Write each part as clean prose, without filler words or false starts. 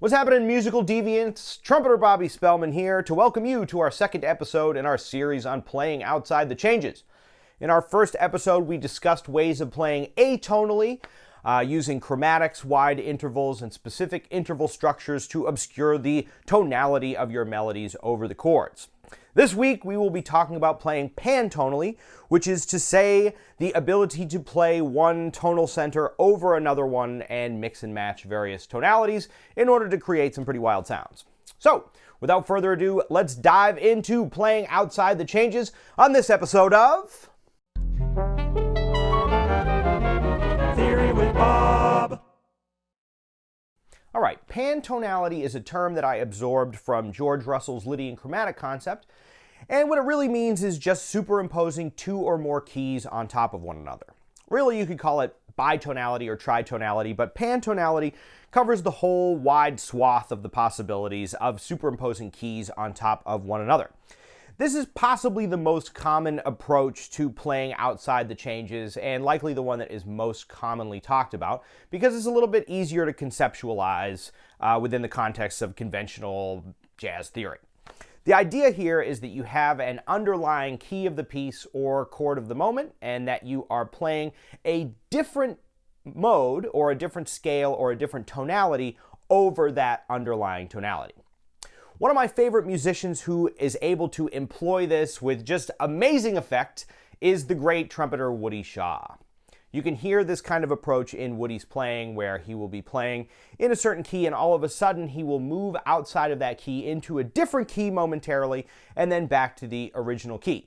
What's happening, musical deviants? Trumpeter Bobby Spellman here to welcome you to our second episode in our series on playing outside the changes. In our first episode, we discussed ways of playing atonally, using chromatics, wide intervals, and specific interval structures to obscure the tonality of your melodies over the chords. This week, we will be talking about playing pantonally, which is to say the ability to play one tonal center over another one and mix and match various tonalities in order to create some pretty wild sounds. So, without further ado, let's dive into playing outside the changes on this episode of Theory with Bob. All right, pantonality is a term that I absorbed from George Russell's Lydian chromatic concept, and what it really means is just superimposing two or more keys on top of one another. Really, you could call it bitonality or tritonality, but pantonality covers the whole wide swath of the possibilities of superimposing keys on top of one another. This is possibly the most common approach to playing outside the changes, and likely the one that is most commonly talked about, because it's a little bit easier to conceptualize within the context of conventional jazz theory. The idea here is that you have an underlying key of the piece or chord of the moment, and that you are playing a different mode or a different scale or a different tonality over that underlying tonality. One of my favorite musicians who is able to employ this with just amazing effect is the great trumpeter Woody Shaw. You can hear this kind of approach in Woody's playing, where he will be playing in a certain key and all of a sudden he will move outside of that key into a different key momentarily and then back to the original key.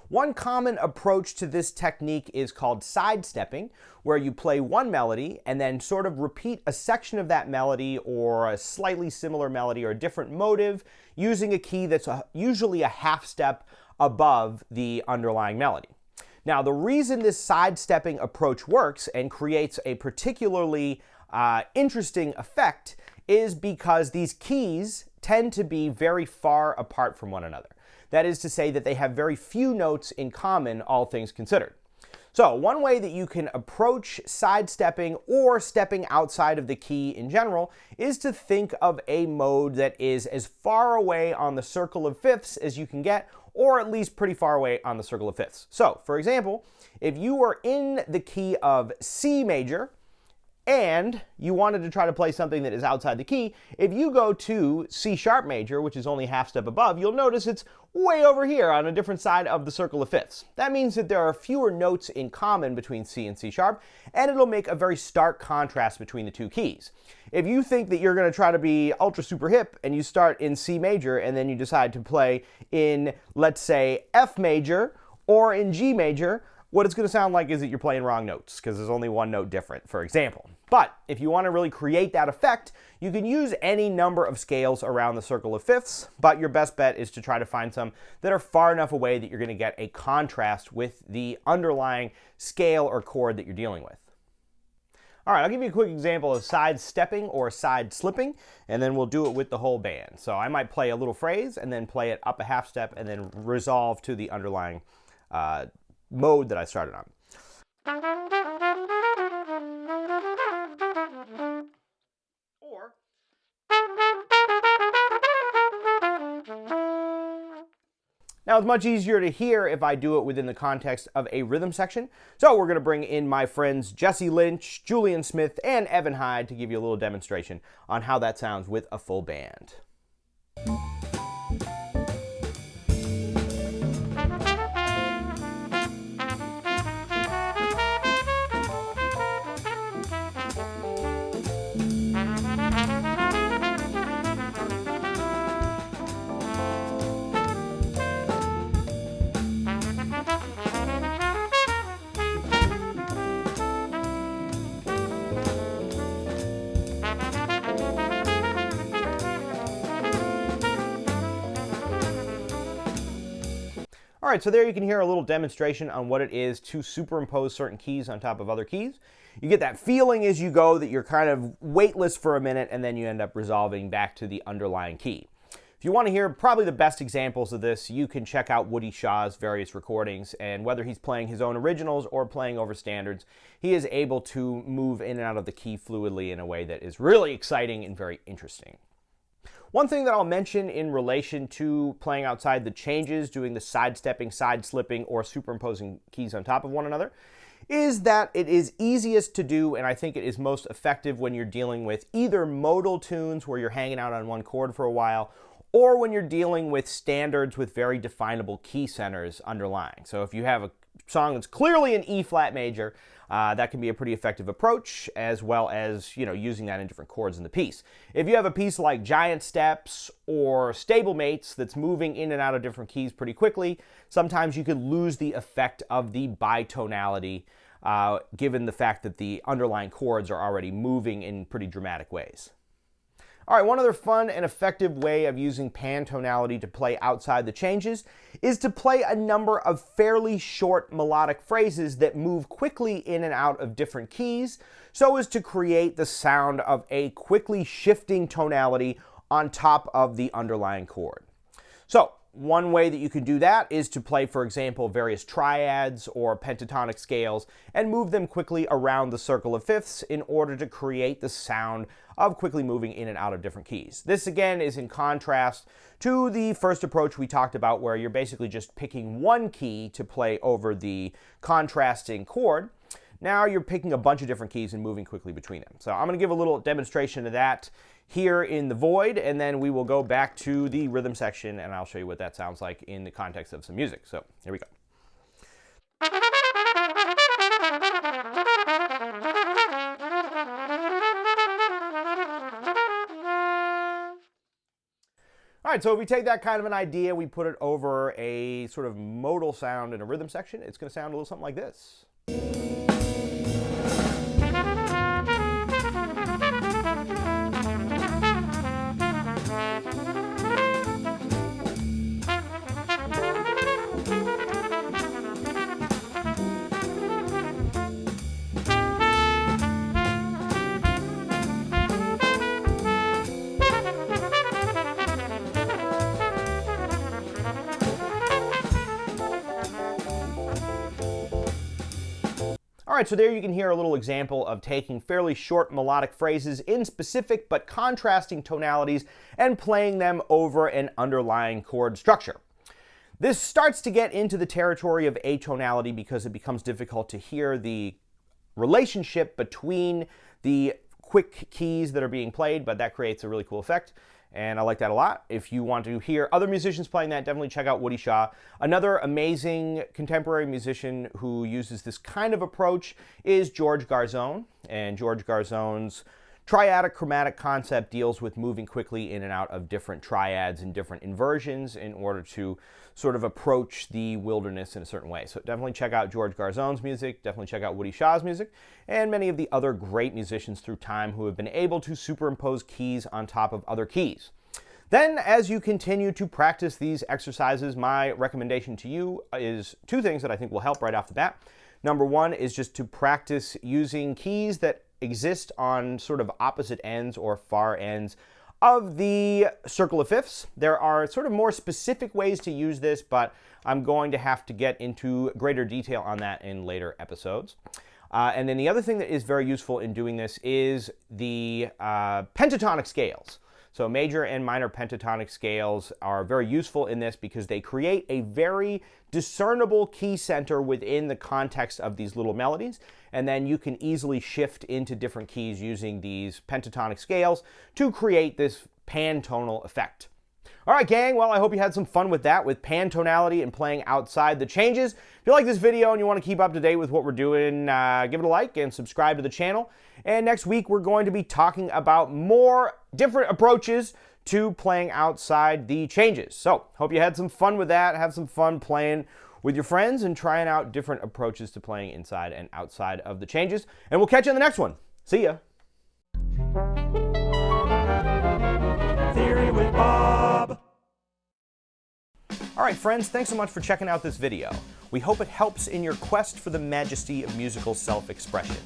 One common approach to this technique is called sidestepping, where you play one melody and then sort of repeat a section of that melody or a slightly similar melody or a different motive using a key that's usually a half step above the underlying melody. Now, the reason this sidestepping approach works and creates a particularly interesting effect is because these keys tend to be very far apart from one another. That is to say that they have very few notes in common, all things considered. So one way that you can approach sidestepping or stepping outside of the key in general is to think of a mode that is as far away on the circle of fifths as you can get, or at least pretty far away on the circle of fifths. So, for example, if you were in the key of C major, and you wanted to try to play something that is outside the key, if you go to C sharp major, which is only half step above, you'll notice it's way over here on a different side of the circle of fifths. That means that there are fewer notes in common between C and C sharp, and it'll make a very stark contrast between the two keys. If you think that you're going to try to be ultra super hip and you start in C major and then you decide to play in, let's say, F major or in G major, what it's going to sound like is that you're playing wrong notes, because there's only one note different, for example. But if you want to really create that effect, you can use any number of scales around the circle of fifths, but your best bet is to try to find some that are far enough away that you're going to get a contrast with the underlying scale or chord that you're dealing with. All right, I'll give you a quick example of sidestepping or side slipping, and then we'll do it with the whole band. So I might play a little phrase and then play it up a half step and then resolve to the underlying mode that I started on. Or now, it's much easier to hear if I do it within the context of a rhythm section. So we're going to bring in my friends Jesse Lynch, Julian Smith, and Evan Hyde to give you a little demonstration on how that sounds with a full band. All right, so there you can hear a little demonstration on what it is to superimpose certain keys on top of other keys. You get that feeling as you go that you're kind of weightless for a minute, and then you end up resolving back to the underlying key. If you want to hear probably the best examples of this, you can check out Woody Shaw's various recordings, and whether he's playing his own originals or playing over standards, he is able to move in and out of the key fluidly in a way that is really exciting and very interesting. One thing that I'll mention in relation to playing outside the changes, doing the sidestepping, side-slipping, or superimposing keys on top of one another, is that it is easiest to do, and I think it is most effective when you're dealing with either modal tunes where you're hanging out on one chord for a while, or when you're dealing with standards with very definable key centers underlying. So if you have a song that's clearly an E flat major, that can be a pretty effective approach, as well as, using that in different chords in the piece. If you have a piece like Giant Steps or Stablemates that's moving in and out of different keys pretty quickly, sometimes you could lose the effect of the bitonality, given the fact that the underlying chords are already moving in pretty dramatic ways. All right, one other fun and effective way of using pantonality to play outside the changes is to play a number of fairly short melodic phrases that move quickly in and out of different keys, so as to create the sound of a quickly shifting tonality on top of the underlying chord. So, one way that you can do that is to play, for example, various triads or pentatonic scales and move them quickly around the circle of fifths in order to create the sound of quickly moving in and out of different keys. This, again, is in contrast to the first approach we talked about, where you're basically just picking one key to play over the contrasting chord. Now you're picking a bunch of different keys and moving quickly between them. So I'm going to give a little demonstration of that here in the void, and then we will go back to the rhythm section, and I'll show you what that sounds like in the context of some music. So here we go. All right, so if we take that kind of an idea, we put it over a sort of modal sound in a rhythm section, it's going to sound a little something like this. All right, so there you can hear a little example of taking fairly short melodic phrases in specific but contrasting tonalities and playing them over an underlying chord structure. This starts to get into the territory of atonality because it becomes difficult to hear the relationship between the quick keys that are being played, but that creates a really cool effect. And I like that a lot. If you want to hear other musicians playing that, definitely check out Woody Shaw. Another amazing contemporary musician who uses this kind of approach is George Garzone. And George Garzone's triadic chromatic concept deals with moving quickly in and out of different triads and different inversions in order to sort of approach the wilderness in a certain way. So definitely check out George Garzone's music, definitely check out Woody Shaw's music, and many of the other great musicians through time who have been able to superimpose keys on top of other keys. Then, as you continue to practice these exercises, my recommendation to you is two things that I think will help right off the bat. Number one is just to practice using keys that exist on sort of opposite ends or far ends of the circle of fifths. There are sort of more specific ways to use this, but I'm going to have to get into greater detail on that in later episodes. And then the other thing that is very useful in doing this is the pentatonic scales. So major and minor pentatonic scales are very useful in this because they create a very discernible key center within the context of these little melodies, and then you can easily shift into different keys using these pentatonic scales to create this pantonal effect. All right, gang, well, I hope you had some fun with that, with pantonality and playing outside the changes. If you like this video and you want to keep up to date with what we're doing, give it a like and subscribe to the channel. And next week, we're going to be talking about more different approaches to playing outside the changes. So, hope you had some fun with that. Have some fun playing with your friends and trying out different approaches to playing inside and outside of the changes. And we'll catch you in the next one. See ya. Theory with Bob. All right, friends, thanks so much for checking out this video. We hope it helps in your quest for the majesty of musical self-expression.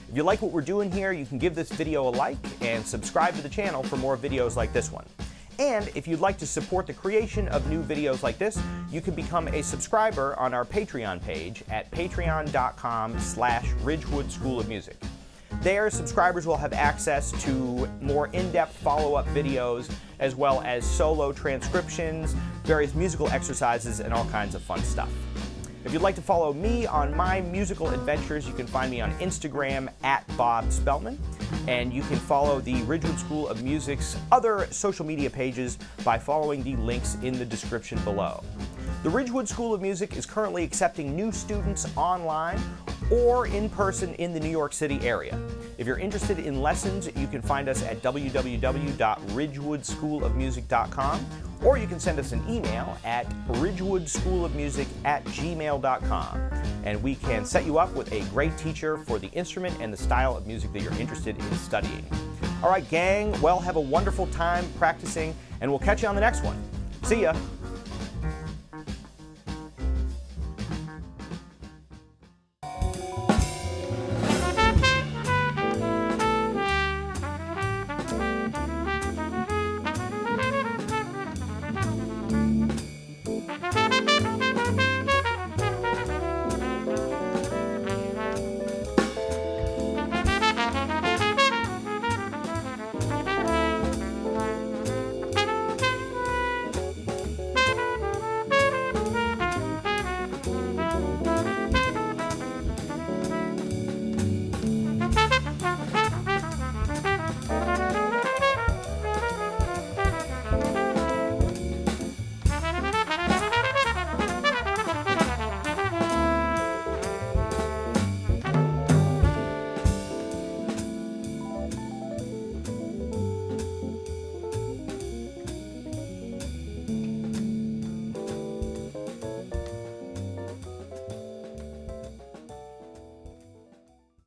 If you like what we're doing here, you can give this video a like and subscribe to the channel for more videos like this one. And if you'd like to support the creation of new videos like this, you can become a subscriber on our Patreon page at patreon.com/Ridgewood School of Music. There, subscribers will have access to more in-depth follow-up videos, as well as solo transcriptions, various musical exercises, and all kinds of fun stuff. If you'd like to follow me on my musical adventures, you can find me on Instagram at Bob Spellman, and you can follow the Ridgewood School of Music's other social media pages by following the links in the description below. The Ridgewood School of Music is currently accepting new students online or in person in the New York City area. If you're interested in lessons, you can find us at www.ridgewoodschoolofmusic.com, or you can send us an email at ridgewoodschoolofmusic@gmail.com, and we can set you up with a great teacher for the instrument and the style of music that you're interested in studying. All right, gang, well, have a wonderful time practicing, and we'll catch you on the next one. See ya!